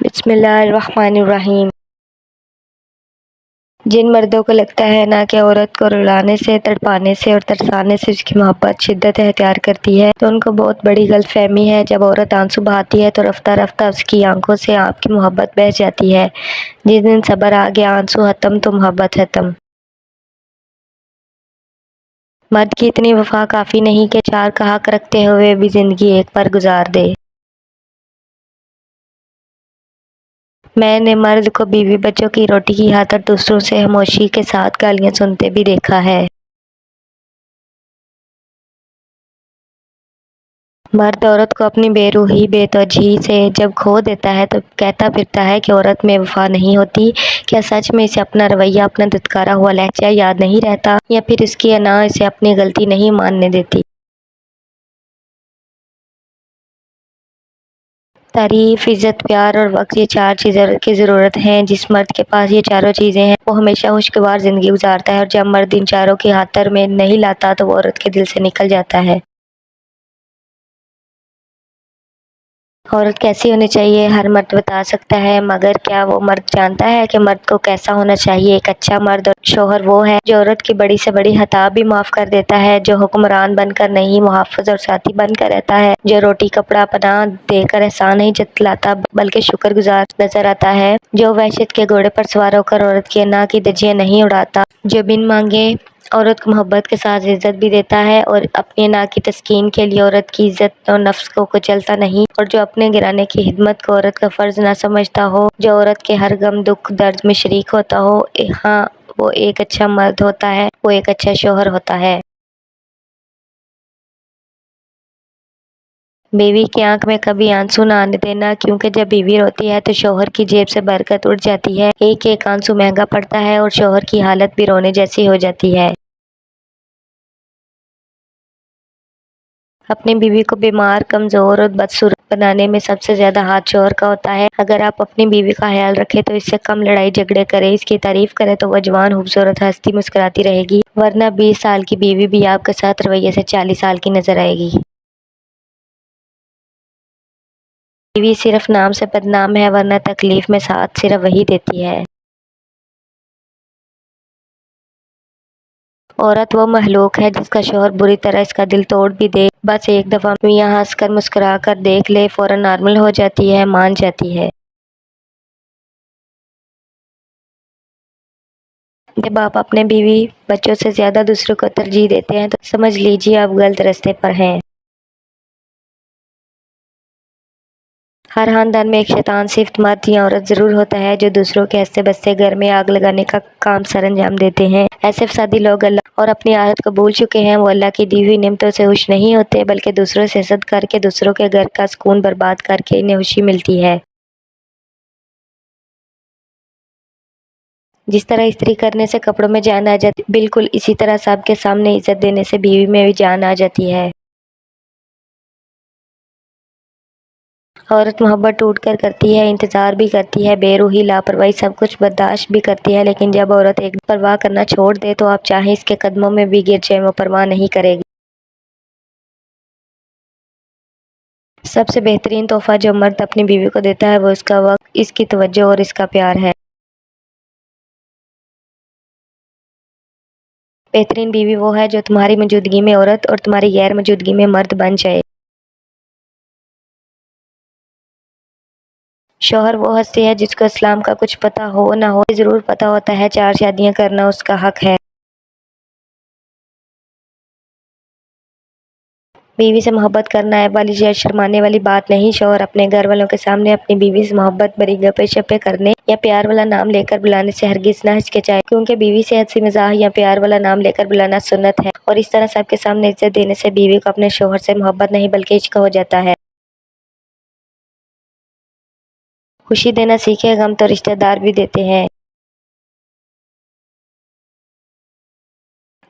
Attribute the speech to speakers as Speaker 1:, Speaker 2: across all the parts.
Speaker 1: بسم اللہ الرحمن الرحیم۔ جن مردوں کو لگتا ہے نا کہ عورت کو رلانے سے، تڑپانے سے اور ترسانے سے اس کی محبت شدت اختیار کرتی ہے، تو ان کو بہت بڑی غلط فہمی ہے۔ جب عورت آنسو بہاتی ہے تو رفتہ رفتہ اس کی آنکھوں سے آپ کی محبت بہہ جاتی ہے۔ جس دن صبر آ گیا، آنسو ختم تو محبت ختم۔ مرد کی اتنی وفا کافی نہیں کہ چار کا حق رکھتے ہوئے بھی زندگی ایک پر گزار دے۔ میں نے مرد کو بیوی بچوں کی روٹی کی خاطر دوسروں سے خاموشی کے ساتھ گالیاں سنتے بھی دیکھا ہے۔ مرد عورت کو اپنی بے روحی، بے توجہی سے جب کھو دیتا ہے تو کہتا پھرتا ہے کہ عورت میں وفا نہیں ہوتی۔ کیا سچ میں اسے اپنا رویہ، اپنا دھتکارا ہوا لہجہ یاد نہیں رہتا، یا پھر اس کی انا اسے اپنی غلطی نہیں ماننے دیتی؟ تعریف، عزت، پیار اور وقت، یہ چار چیزیں کی ضرورت ہیں۔ جس مرد کے پاس یہ چاروں چیزیں ہیں وہ ہمیشہ خوشگوار زندگی گزارتا ہے، اور جب مرد ان چاروں کی خاطر میں نہیں لاتا تو وہ عورت کے دل سے نکل جاتا ہے۔ عورت کیسی ہونی چاہیے ہر مرد بتا سکتا ہے، مگر کیا وہ مرد جانتا ہے کہ مرد کو کیسا ہونا چاہیے؟ ایک اچھا مرد اور شوہر وہ ہے جو عورت کی بڑی سے بڑی خطا بھی معاف کر دیتا ہے، جو حکمران بن کر نہیں، محافظ اور ساتھی بن کر رہتا ہے، جو روٹی کپڑا پناہ دے کر احسان نہیں جتلاتا بلکہ شکر گزار نظر آتا ہے، جو وحشت کے گھوڑے پر سوار ہو کر عورت کی انا کی دھجیاں نہیں اڑاتا، جو بن مانگے عورت کو محبت کے ساتھ عزت بھی دیتا ہے اور اپنی انا کی تسکین کے لیے عورت کی عزت اور نفس کو کچلتا نہیں، اور جو اپنے گرانے کی خدمت کو عورت کا فرض نہ سمجھتا ہو، جو عورت کے ہر غم دکھ درد میں شریک ہوتا ہو۔ ہاں، وہ ایک اچھا مرد ہوتا ہے، وہ ایک اچھا شوہر ہوتا ہے۔ بیوی کی آنکھ میں کبھی آنسو نہ آنے دینا، کیونکہ جب بیوی روتی ہے تو شوہر کی جیب سے برکت اڑ جاتی ہے، ایک ایک آنسو مہنگا پڑتا ہے اور شوہر کی حالت بھی رونے جیسی ہو جاتی ہے۔ اپنی بیوی کو بیمار، کمزور اور بدصورت بنانے میں سب سے زیادہ ہاتھ شوہر کا ہوتا ہے۔ اگر آپ اپنی بیوی کا خیال رکھیں تو اس سے کم لڑائی جھگڑے کریں، اس کی تعریف کریں تو وہ جوان خوبصورت ہستی مسکراتی رہے گی، ورنہ 20 سال کی بیوی بھی آپ کے ساتھ رویے سے 40 سال کی نظر آئے گی۔ بیوی صرف نام سے بدنام ہے، ورنہ تکلیف میں ساتھ صرف وہی دیتی ہے۔ عورت وہ مخلوق ہے جس کا شوہر بری طرح اس کا دل توڑ بھی دے، بس ایک دفعہ میاں ہنس کر مسکرا کر دیکھ لے، فوراً نارمل ہو جاتی ہے، مان جاتی ہے۔ جب آپ اپنے بیوی بچوں سے زیادہ دوسروں کو ترجیح دیتے ہیں تو سمجھ لیجیے آپ غلط راستے پر ہیں۔ ہر خاندان میں ایک شیطان صفت مرد یا عورت ضرور ہوتا ہے جو دوسروں کے ہنستے بستے گھر میں آگ لگانے کا کام سر انجام دیتے ہیں۔ ایسے فسادی لوگ اللہ اور اپنی عادت کو بھول چکے ہیں، وہ اللہ کی دی ہوئی نعمتوں سے خوش نہیں ہوتے بلکہ دوسروں سے حسد کر کے دوسروں کے گھر کا سکون برباد کر کے انہیں خوشی ملتی ہے۔ جس طرح استری کرنے سے کپڑوں میں جان آ جاتی، بالکل اسی طرح سب کے سامنے عزت دینے سے بیوی میں بھی جان آ جاتی ہے۔ عورت محبت ٹوٹ کر کرتی ہے، انتظار بھی کرتی ہے، بے روحی، لاپرواہی سب کچھ برداشت بھی کرتی ہے، لیکن جب عورت ایک دم پرواہ کرنا چھوڑ دے تو آپ چاہیں اس کے قدموں میں بھی گر جائیں، وہ پرواہ نہیں کرے گی۔ سب سے بہترین تحفہ جو مرد اپنی بیوی کو دیتا ہے وہ اس کا وقت، اس کی توجہ اور اس کا پیار ہے۔ بہترین بیوی وہ ہے جو تمہاری موجودگی میں عورت اور تمہاری غیر موجودگی میں مرد بن جائے۔ شوہر وہ ہستی ہے جس کو اسلام کا کچھ پتہ ہو نہ ہو، یہ ضرور پتہ ہوتا ہے 4 شادیاں کرنا اس کا حق ہے۔ بیوی سے محبت کرنا عیب والی یا شرمانے والی بات نہیں۔ شوہر اپنے گھر والوں کے سامنے اپنی بیوی سے محبت بھری گپیں شپیں کرنے یا پیار والا نام لے کر بلانے سے ہرگز نہ ہچکچائے، کیونکہ بیوی سے ہنسی مزاح یا پیار والا نام لے کر بلانا سنت ہے، اور اس طرح سب کے سامنے عزت دینے سے بیوی کو اپنے شوہر سے محبت نہیں بلکہ عشق ہو جاتا ہے۔ خوشی دینا سیکھے، غم تو رشتہ دار بھی دیتے ہیں۔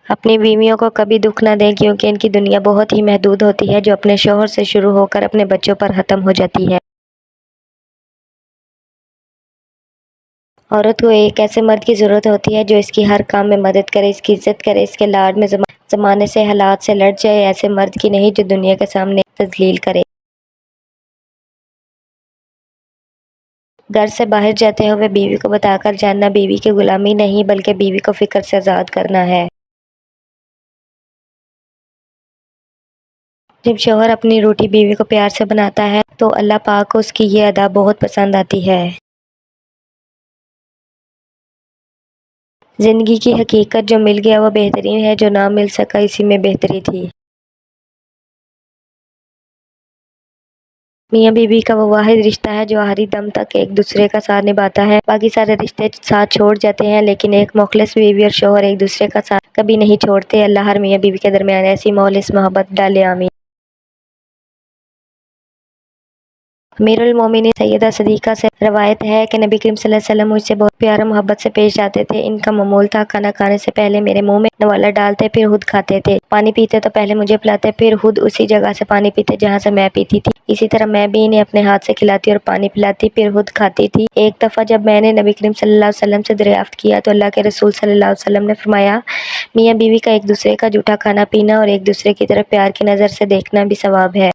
Speaker 1: اپنی بیویوں کو کبھی دکھ نہ دیں، کیونکہ ان کی دنیا بہت ہی محدود ہوتی ہے جو اپنے شوہر سے شروع ہو کر اپنے بچوں پر ختم ہو جاتی ہے۔ عورت کو ایک ایسے مرد کی ضرورت ہوتی ہے جو اس کی ہر کام میں مدد کرے، اس کی عزت کرے، اس کے لاڈ میں زمانے سے حالات سے لڑ جائے، ایسے مرد کی نہیں جو دنیا کے سامنے تذلیل کرے۔ گھر سے باہر جاتے ہوئے بیوی کو بتا کر جاننا بیوی کی غلامی نہیں بلکہ بیوی کو فکر سے آزاد کرنا ہے۔ جب شوہر اپنی روٹی بیوی کو پیار سے بناتا ہے تو اللہ پاک کو اس کی یہ ادا بہت پسند آتی ہے۔ زندگی کی حقیقت جو مل گیا وہ بہترین ہے، جو نہ مل سکا اسی میں بہتری تھی۔ میاں بیوی کا وہ واحد رشتہ ہے جو آخری دم تک ایک دوسرے کا ساتھ نبھاتا ہے۔ باقی سارے رشتے ساتھ چھوڑ جاتے ہیں لیکن ایک مخلص بیوی اور شوہر ایک دوسرے کا ساتھ کبھی نہیں چھوڑتے۔ اللہ ہر میاں بیوی کے درمیان ایسی مخلص محبت ڈالے، آمین۔ امیر المومنین سیدہ صدیقہ سے روایت ہے کہ نبی کریم صلی اللہ علیہ وسلم مجھ سے بہت پیار و محبت سے پیش آتے تھے۔ ان کا معمول تھا کھانا کھانے سے پہلے میرے منہ میں نوالا ڈالتے پھر خود کھاتے تھے، پانی پیتے تو پہلے مجھے پلاتے پھر خود اسی جگہ سے پانی پیتے جہاں سے میں پیتی تھی، اسی طرح میں بھی انہیں اپنے ہاتھ سے کھلاتی اور پانی پلاتی پھر خود کھاتی تھی۔ ایک دفعہ جب میں نے نبی کریم صلی اللہ علیہ وسلم سے دریافت کیا تو اللہ کے رسول صلی اللہ علیہ وسلم نے فرمایا، میاں بیوی کا ایک دوسرے کا جھوٹا کھانا پینا اور ایک دوسرے کی طرف پیار کی نظر سے دیکھنا بھی ثواب ہے۔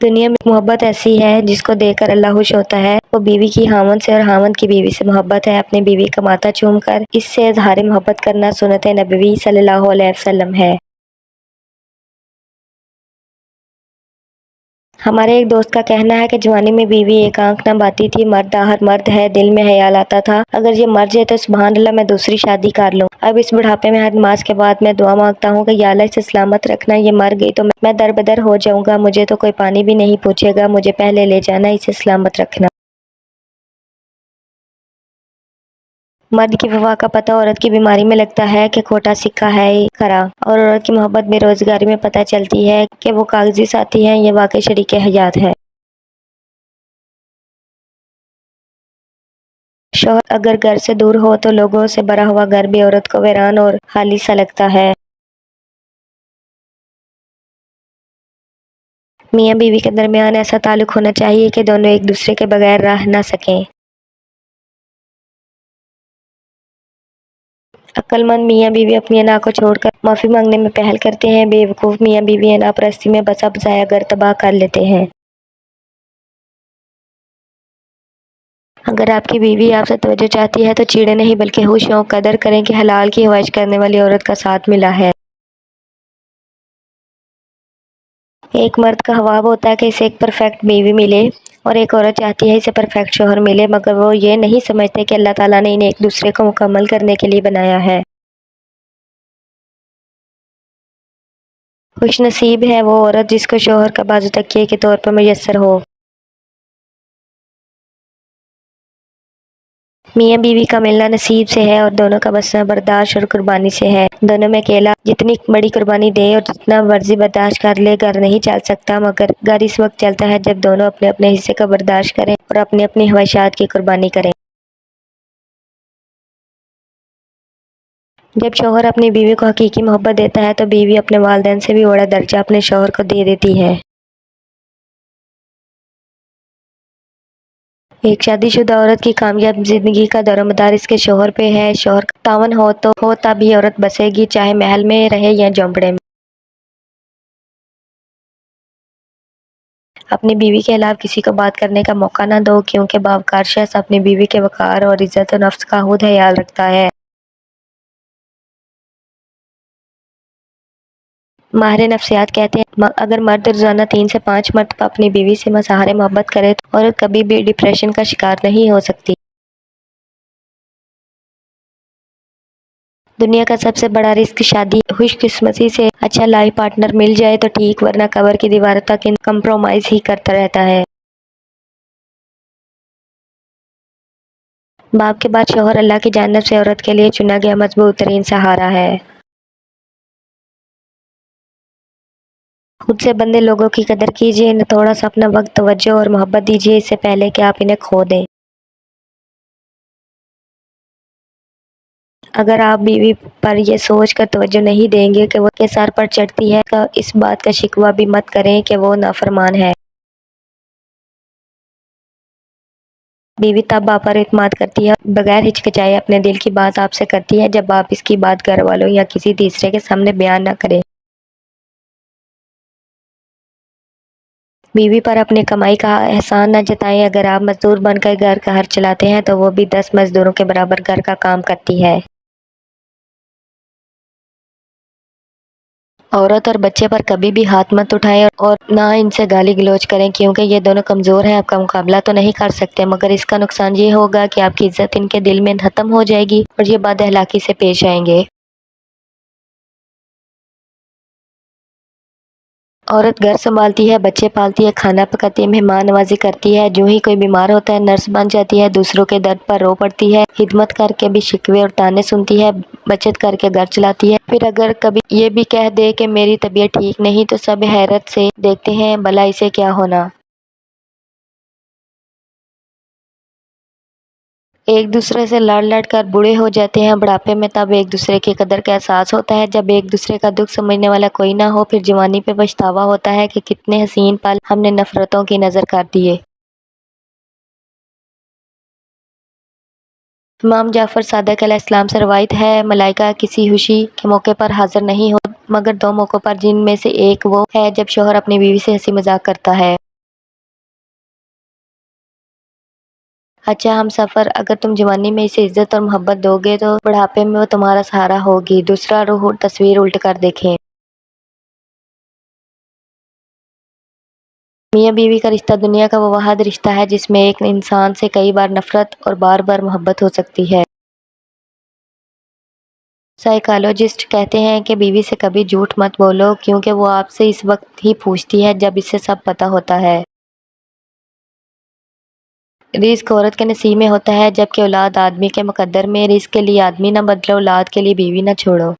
Speaker 1: دنیا میں محبت ایسی ہے جس کو دیکھ کر اللہ خوش ہوتا ہے، وہ بیوی کی خاوند سے اور خاوند کی بیوی سے محبت ہے۔ اپنی بیوی کا ماتھا چوم کر اس سے اظہار محبت کرنا سنت نبوی صلی اللہ علیہ وسلم ہے۔ ہمارے ایک دوست کا کہنا ہے کہ جوانی میں بیوی ایک آنکھ نہ باتی تھی، مرد آخر مرد ہے، دل میں خیال آتا تھا اگر یہ مر جائے تو سبحان اللہ میں دوسری شادی کر لوں۔ اب اس بڑھاپے میں ہر نماز کے بعد میں دعا مانگتا ہوں کہ یا اللہ اسے سلامت رکھنا، یہ مر گئی تو میں در بدر ہو جاؤں گا، مجھے تو کوئی پانی بھی نہیں پوچھے گا، مجھے پہلے لے جانا، اسے سلامت رکھنا۔ مرد کی وفا کا پتہ عورت کی بیماری میں لگتا ہے کہ کھوٹا سکہ ہے کھرا، اور عورت کی محبت بے روزگاری میں پتہ چلتی ہے کہ وہ کاغذی ساتھی ہیں، یہ واقعی شریک حیات ہے۔ شوہر اگر گھر سے دور ہو تو لوگوں سے بھرا ہوا گھر بھی عورت کو ویران اور خالی سا لگتا ہے۔ میاں بیوی کے درمیان ایسا تعلق ہونا چاہیے کہ دونوں ایک دوسرے کے بغیر رہ نہ سکیں۔ عقل مند میاں بیوی اپنی انا کو چھوڑ کر معافی مانگنے میں پہل کرتے ہیں، بے وقوف میاں بیوی انا پرستی میں بسا بسایا گھر تباہ کر لیتے ہیں۔ اگر آپ کی بیوی آپ سے توجہ چاہتی ہے تو چیڑے نہیں بلکہ ہوش شوق قدر کریں کہ حلال کی خواہش کرنے والی عورت کا ساتھ ملا ہے۔ ایک مرد کا خواب ہوتا ہے کہ اسے ایک پرفیکٹ بیوی ملے اور ایک عورت چاہتی ہے اسے پرفیکٹ شوہر ملے، مگر وہ یہ نہیں سمجھتے کہ اللہ تعالیٰ نے انہیں ایک دوسرے کو مکمل کرنے کے لیے بنایا ہے۔ خوش نصیب ہے وہ عورت جس کو شوہر کا بازو تکیے کے طور پر میسر ہو۔ میاں بیوی کا ملنا نصیب سے ہے اور دونوں کا بسنا برداشت اور قربانی سے ہے۔ دونوں میں اکیلا جتنی بڑی قربانی دے اور جتنا مرضی برداشت کر لے گھر نہیں چل سکتا، مگر گھر اس وقت چلتا ہے جب دونوں اپنے اپنے حصے کا برداشت کریں اور اپنی اپنی خواہشات کی قربانی کریں۔ جب شوہر اپنی بیوی کو حقیقی محبت دیتا ہے تو بیوی اپنے والدین سے بھی بڑا درجہ اپنے شوہر کو دے دیتی ہے۔ ایک شادی شدہ عورت کی کامیاب زندگی کا دار و مدار اس کے شوہر پہ ہے۔ شوہر خاوند ہو تو ہو تب ہی عورت بسے گی، چاہے محل میں رہے یا جھونپڑے میں۔ اپنی بیوی کے خلاف کسی کو بات کرنے کا موقع نہ دو، کیونکہ باوقار شخص اپنی بیوی کے وقار اور عزت نفس کا خود خیال رکھتا ہے۔ ماہر نفسیات کہتے ہیں اگر مرد روزانہ 3 سے 5 مرتبہ اپنی بیوی سے مظاہرے محبت کرے تو عورت کبھی بھی ڈپریشن کا شکار نہیں ہو سکتی۔ دنیا کا سب سے بڑا رسک شادی خوش قسمتی سے اچھا لائف پارٹنر مل جائے تو ٹھیک، ورنہ قبر کی دیوار تک کمپرومائز ہی کرتا رہتا ہے۔ باپ کے بعد شوہر اللہ کی جانب سے عورت کے لیے چنا گیا مضبوط ترین سہارا ہے۔ خود سے بندے لوگوں کی قدر کیجیے، انہیں تھوڑا سا اپنا وقت، توجہ اور محبت دیجیے اس سے پہلے کہ آپ انہیں کھو دیں۔ اگر آپ بیوی پر یہ سوچ کر توجہ نہیں دیں گے کہ وہ کے سر پر چڑھتی ہے تو اس بات کا شکوہ بھی مت کریں کہ وہ نافرمان ہے۔ بیوی تب آپ پر اعتماد کرتی ہے، بغیر ہچکچائے اپنے دل کی بات آپ سے کرتی ہے جب آپ اس کی بات گھر والوں یا کسی تیسرے کے سامنے بیان نہ کریں۔ بیوی پر اپنی کمائی کا احسان نہ جتائیں۔ اگر آپ مزدور بن کر گھر کا خرچ چلاتے ہیں تو وہ بھی 10 مزدوروں کے برابر گھر کا کام کرتی ہے۔ عورت اور بچے پر کبھی بھی ہاتھ مت اٹھائیں اور نہ ان سے گالی گلوچ کریں، کیونکہ یہ دونوں کمزور ہیں، آپ کا مقابلہ تو نہیں کر سکتے، مگر اس کا نقصان یہ ہوگا کہ آپ کی عزت ان کے دل میں ختم ہو جائے گی اور یہ بد اخلاقی سے پیش آئیں گے۔ عورت گھر سنبھالتی ہے، بچے پالتی ہے، کھانا پکاتی ہے، مہمان نوازی کرتی ہے، جو ہی کوئی بیمار ہوتا ہے نرس بن جاتی ہے، دوسروں کے درد پر رو پڑتی ہے، خدمت کر کے بھی شکوے اور طعنے سنتی ہے، بچت کر کے گھر چلاتی ہے، پھر اگر کبھی یہ بھی کہہ دے کہ میری طبیعت ٹھیک نہیں تو سب حیرت سے دیکھتے ہیں بھلا اسے کیا ہونا۔ ایک دوسرے سے لڑ لڑ کر بوڑھے ہو جاتے ہیں، بڑھاپے میں تب ایک دوسرے کی قدر کا احساس ہوتا ہے جب ایک دوسرے کا دکھ سمجھنے والا کوئی نہ ہو، پھر جوانی پہ پچھتاوا ہوتا ہے کہ کتنے حسین پل ہم نے نفرتوں کی نظر کر دیے۔ امام جعفر صادق علیہ السلام سے روایت ہے، ملائکہ کسی خوشی کے موقع پر حاضر نہیں ہو مگر دو موقعوں پر، جن میں سے ایک وہ ہے جب شوہر اپنی بیوی سے ہنسی مذاق کرتا ہے۔ اچھا ہم سفر، اگر تم جوانی میں اسے عزت اور محبت دو گے تو بڑھاپے میں وہ تمہارا سہارا ہوگی۔ دوسرا روح تصویر الٹ کر دیکھیں۔ میاں بیوی کا رشتہ دنیا کا وہ واحد رشتہ ہے جس میں ایک انسان سے کئی بار نفرت اور بار بار محبت ہو سکتی ہے۔ سائیکالوجسٹ کہتے ہیں کہ بیوی سے کبھی جھوٹ مت بولو، کیونکہ وہ آپ سے اس وقت ہی پوچھتی ہے جب اسے سب پتہ ہوتا ہے۔ رزق عورت کے نصیب میں ہوتا ہے، جبکہ اولاد آدمی کے مقدر میں۔ رزق کے لیے آدمی نہ بدلو، اولاد کے لیے بیوی نہ چھوڑو۔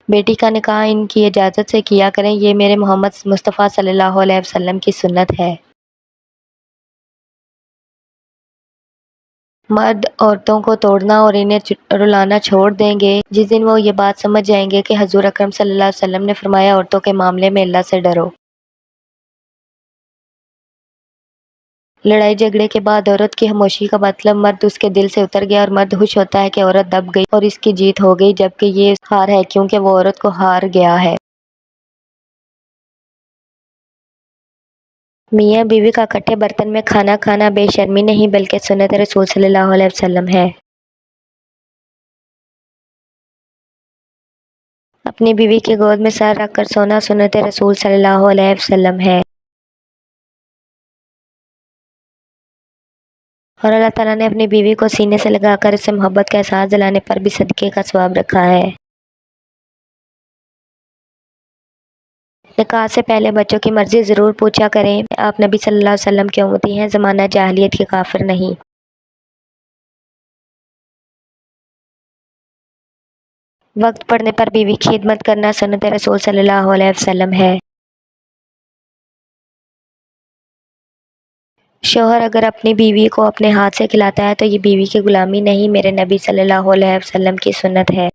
Speaker 1: بیٹی کا نکاح ان کی اجازت سے کیا کریں، یہ میرے محمد مصطفیٰ صلی اللہ علیہ وسلم کی سنت ہے۔ مرد عورتوں کو توڑنا اور انہیں رلانا چھوڑ دیں گے جس دن وہ یہ بات سمجھ جائیں گے کہ حضور اکرم صلی اللہ علیہ وسلم نے فرمایا، عورتوں کے معاملے میں اللہ سے ڈرو۔ لڑائی جھگڑے کے بعد عورت کی خاموشی کا مطلب مرد اس کے دل سے اتر گیا، اور مرد خوش ہوتا ہے کہ عورت دب گئی اور اس کی جیت ہو گئی، جبکہ یہ ہار ہے کیونکہ وہ عورت کو ہار گیا ہے۔ میاں بیوی کا اکٹھے برتن میں کھانا کھانا بے شرمی نہیں بلکہ سنت رسول صلی اللہ علیہ وسلم ہے۔ اپنی بیوی کی گود میں سر رکھ کر سونا سنت رسول صلی اللہ علیہ وسلم ہے۔ اور اللہ تعالیٰ نے اپنی بیوی کو سینے سے لگا کر اسے محبت کا احساس دلانے پر بھی صدقے کا ثواب رکھا ہے۔ نکاح سے پہلے بچوں کی مرضی ضرور پوچھا کریں، آپ نبی صلی اللہ علیہ وسلم کی امتی ہیں، زمانہ جاہلیت کے کافر نہیں۔ وقت پڑنے پر بیوی کی خدمت کرنا سنت رسول صلی اللہ علیہ وسلم ہے۔ شوہر اگر اپنی بیوی کو اپنے ہاتھ سے کھلاتا ہے تو یہ بیوی کی غلامی نہیں، میرے نبی صلی اللہ علیہ وسلم کی سنت ہے۔